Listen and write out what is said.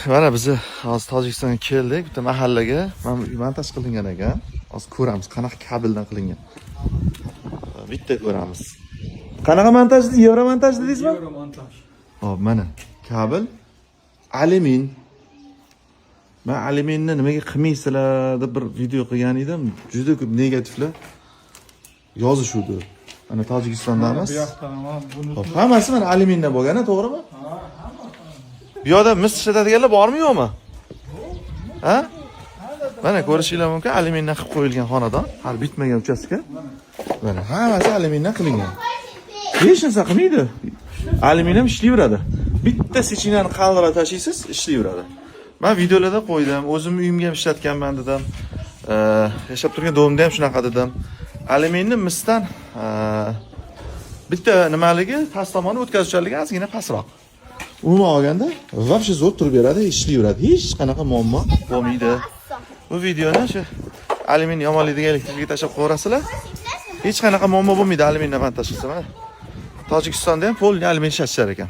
Mana biz hozir Tojikistonga keldik, bitta mahallaga. Mana uy montaj qilingan ekan. Hozir ko'ramiz qanaqa kabeldan qilingan. Bitta ko'ramiz. Qanaqa montaj dedi? Yevro montaj dedingizmi? Yevro montaj. Hop, mana kabel alyumin. Men alyuminni nimaga qilmaysizlar deb bir video qilgan edim. Juda ko'p negativlar yozishuvdi. Mana Tojikistondamiz. Bu yoqdan ham buni. Hop, hammasi mana alyumindan bo'lgan-a, to'g'rimi? Bu yoqda mis ishlatadiganlar bormi, yo'qmi? Ha? Mana ko'rishinglar mumkin, alyumindan qilib qo'yilgan xonadon, hali bitmagan uchastka. Mana hammasi alyumindan qilingan. Hech narsa qilmaydi. Alyumin ishlayveradi. Bitta sechinani qaldirib tashlaysiz, ishlayveradi. Men videolarda qo'ydim, o'zim uyimga ham ishlatganman dedim. Yashab turgan domimda ham shunaqa dedim. Alyuminni misdan bitta nimaligi, past tomoni o'tkazuvchanligi ozgina pastroq. Umuman olganda, vobshe zo'r turib beradi, ishlayveradi. Hech qanaqa muammo bo'lmaydi. Bu videoni shu alyumin yomonlaydigan elektrga tashlab qo'yasizlar. Hech qanaqa muammo bo'lmaydi alyumindan montaj qilsa. Tojikistonda ham polni alyumin ishlatishar ekan.